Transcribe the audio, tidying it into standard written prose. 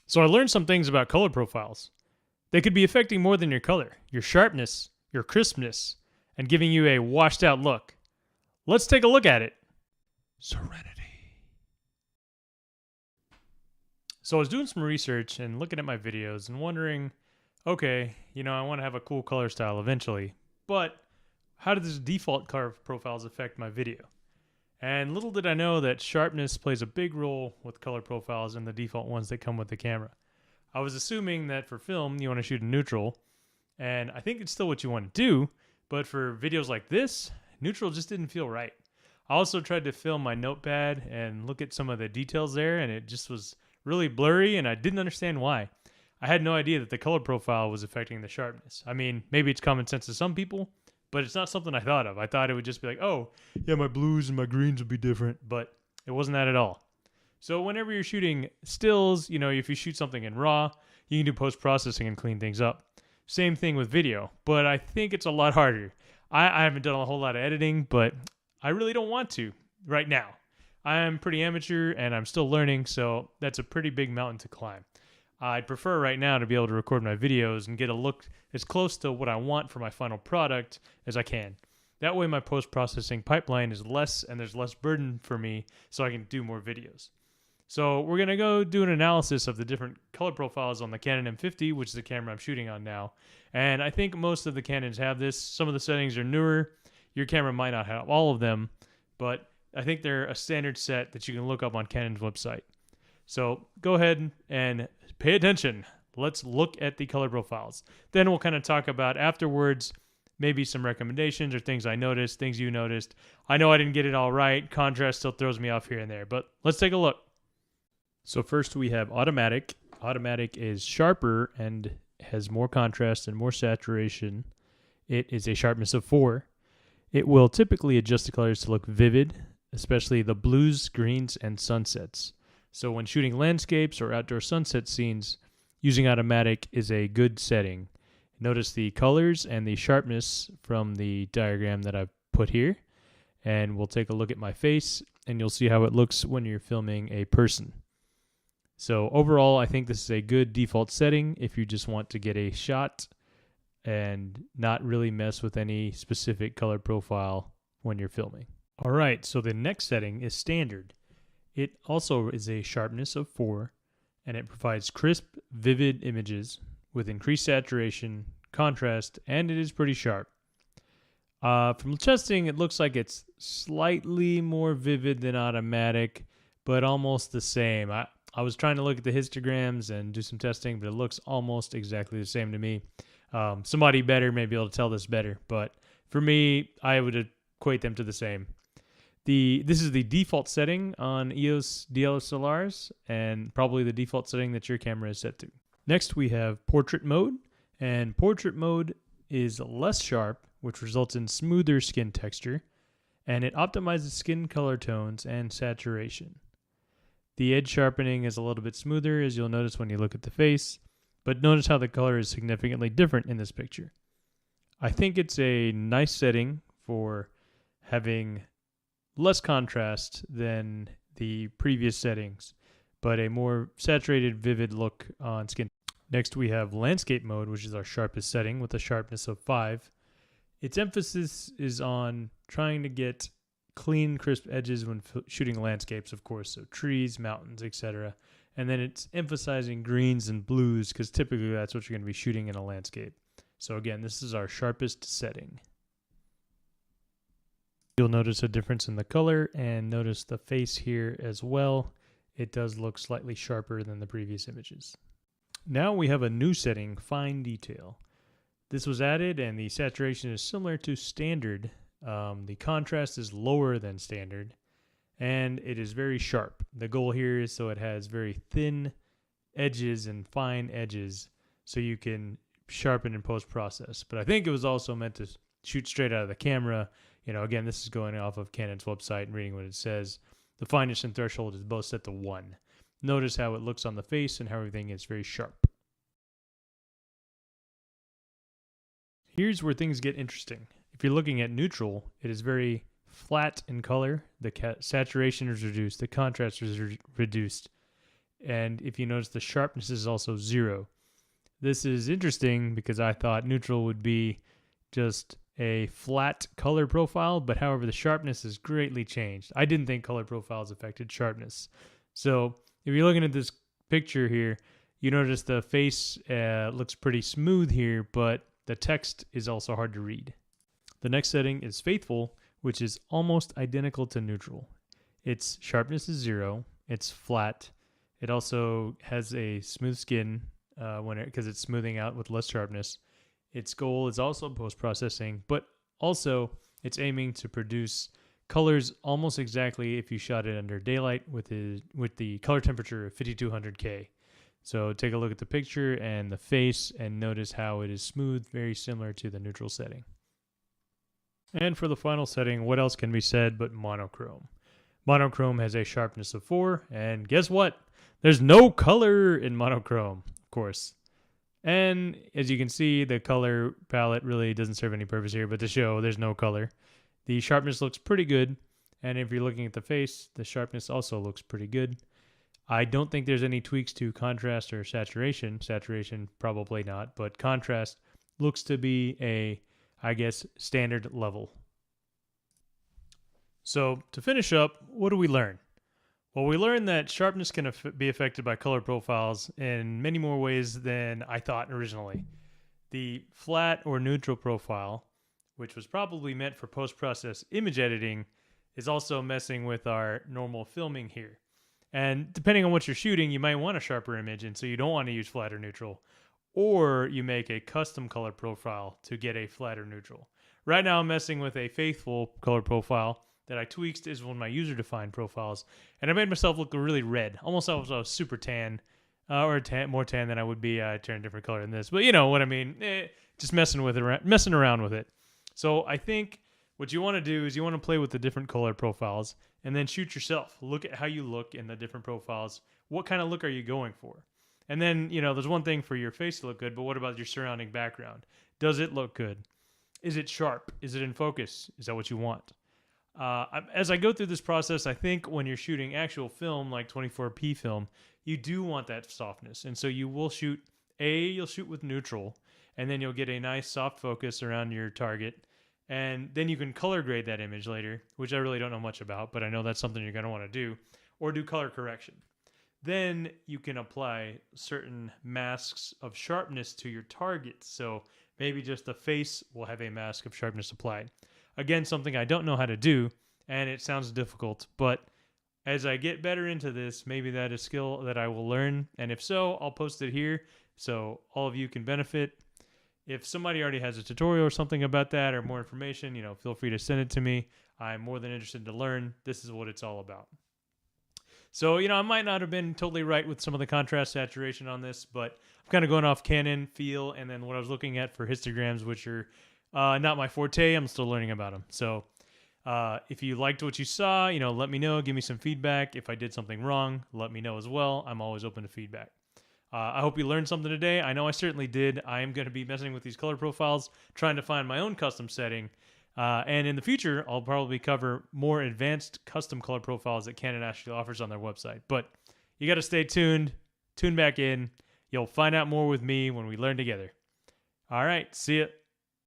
So I learned some things about color profiles. They could be affecting more than your color, your sharpness, your crispness, and giving you a washed out look. Let's take a look at it. Serenity. So I was doing some research and looking at my videos and wondering, okay, I want to have a cool color style eventually, but how do these default color profiles affect my video? And little did I know that sharpness plays a big role with color profiles and the default ones that come with the camera. I was assuming that for film, you want to shoot in neutral, and I think it's still what you want to do, but for videos like this, neutral just didn't feel right. I also tried to film my notepad and look at some of the details there, and it just was really blurry, and I didn't understand why. I had no idea that the color profile was affecting the sharpness. I mean, maybe it's common sense to some people, but it's not something I thought of. I thought it would just be like, oh, yeah, my blues and my greens would be different, but it wasn't that at all. So whenever you're shooting stills, if you shoot something in RAW, you can do post-processing and clean things up. Same thing with video, but I think it's a lot harder. I haven't done a whole lot of editing, but I really don't want to right now. I am pretty amateur and I'm still learning, so that's a pretty big mountain to climb. I'd prefer right now to be able to record my videos and get a look as close to what I want for my final product as I can. That way my post-processing pipeline is less and there's less burden for me so I can do more videos. So we're going to go do an analysis of the different color profiles on the Canon M50, which is the camera I'm shooting on now. And I think most of the Canons have this. Some of the settings are newer. Your camera might not have all of them, but I think they're a standard set that you can look up on Canon's website. So go ahead and pay attention. Let's look at the color profiles. Then we'll kind of talk about afterwards, maybe some recommendations or things I noticed, things you noticed. I know I didn't get it all right. Contrast still throws me off here and there, but let's take a look. So first we have automatic. Automatic is sharper and has more contrast and more saturation. It is a sharpness of 4. It will typically adjust the colors to look vivid, especially the blues, greens, and sunsets. So when shooting landscapes or outdoor sunset scenes, using automatic is a good setting. Notice the colors and the sharpness from the diagram that I've put here. And we'll take a look at my face, and you'll see how it looks when you're filming a person. So overall, I think this is a good default setting if you just want to get a shot and not really mess with any specific color profile when you're filming. All right, so the next setting is standard. It also is a sharpness of 4, and it provides crisp, vivid images with increased saturation, contrast, and it is pretty sharp. From testing, it looks like it's slightly more vivid than automatic, but almost the same. I was trying to look at the histograms and do some testing, but it looks almost exactly the same to me. Somebody better may be able to tell this better, but for me, I would equate them to the same. This is the default setting on EOS DSLRs, and probably the default setting that your camera is set to. Next, we have portrait mode, and portrait mode is less sharp, which results in smoother skin texture, and it optimizes skin color tones and saturation. The edge sharpening is a little bit smoother, as you'll notice when you look at the face, but notice how the color is significantly different in this picture. I think it's a nice setting for having less contrast than the previous settings, but a more saturated, vivid look on skin. Next, we have landscape mode, which is our sharpest setting with a sharpness of 5. Its emphasis is on trying to get clean, crisp edges when shooting landscapes, of course, so trees, mountains, etc. And then it's emphasizing greens and blues because typically that's what you're going to be shooting in a landscape. So again, this is our sharpest setting. You'll notice a difference in the color and notice the face here as well. It does look slightly sharper than the previous images. Now we have a new setting, fine detail. This was added and the saturation is similar to standard. The contrast is lower than standard, and it is very sharp. The goal here is so it has very thin edges and fine edges so you can sharpen and post-process. But I think it was also meant to shoot straight out of the camera. Again, this is going off of Canon's website and reading what it says. The fineness and threshold is both set to 1. Notice how it looks on the face and how everything is very sharp. Here's where things get interesting. If you're looking at neutral, it is very flat in color. The saturation is reduced. The contrast is reduced. And if you notice, the sharpness is also 0. This is interesting because I thought neutral would be just a flat color profile, but however, the sharpness is greatly changed. I didn't think color profiles affected sharpness. So if you're looking at this picture here, you notice the face looks pretty smooth here, but the text is also hard to read. The next setting is faithful, which is almost identical to neutral. Its sharpness is 0. It's flat. It also has a smooth skin because it's smoothing out with less sharpness. Its goal is also post-processing, but also it's aiming to produce colors almost exactly if you shot it under daylight with the color temperature of 5200K. So take a look at the picture and the face and notice how it is smooth, very similar to the neutral setting. And for the final setting, what else can be said but monochrome? Monochrome has a sharpness of 4, and guess what? There's no color in monochrome, of course. And as you can see, the color palette really doesn't serve any purpose here, but to show there's no color. The sharpness looks pretty good, and if you're looking at the face, the sharpness also looks pretty good. I don't think there's any tweaks to contrast or saturation. Saturation, probably not, but contrast looks to be a, I guess, standard level. So to finish up, what do we learn? Well, we learned that sharpness can be affected by color profiles in many more ways than I thought originally. The flat or neutral profile, which was probably meant for post-process image editing, is also messing with our normal filming here. And depending on what you're shooting, you might want a sharper image, and so you don't want to use flat or neutral. Or you make a custom color profile to get a flat or neutral. Right now I'm messing with a faithful color profile that I tweaked is one of my user-defined profiles, and I made myself look really red, almost as I was super tan, or more tan than I would be. I turned a different color than this, but you know what I mean. Just messing around with it. So I think what you want to do is you want to play with the different color profiles, and then shoot yourself. Look at how you look in the different profiles. What kind of look are you going for? And then, there's one thing for your face to look good, but what about your surrounding background? Does it look good? Is it sharp? Is it in focus? Is that what you want? As I go through this process, I think when you're shooting actual film, like 24p film, you do want that softness. And so you will you'll shoot with neutral, and then you'll get a nice soft focus around your target. And then you can color grade that image later, which I really don't know much about, but I know that's something you're going to want to do, or do color correction. Then you can apply certain masks of sharpness to your target. So maybe just the face will have a mask of sharpness applied. Again, something I don't know how to do, and it sounds difficult, but as I get better into this, maybe that is a skill that I will learn. And if so, I'll post it here so all of you can benefit. If somebody already has a tutorial or something about that or more information, feel free to send it to me. I'm more than interested to learn. This is what it's all about. So, I might not have been totally right with some of the contrast saturation on this, but I'm kind of going off Canon feel and then what I was looking at for histograms, which are not my forte. I'm still learning about them. So if you liked what you saw, let me know. Give me some feedback. If I did something wrong, let me know as well. I'm always open to feedback. I hope you learned something today. I know I certainly did. I am going to be messing with these color profiles, trying to find my own custom setting. And in the future, I'll probably cover more advanced custom color profiles that Canon actually offers on their website. But you got to stay tuned. Tune back in. You'll find out more with me when we learn together. All right. See ya.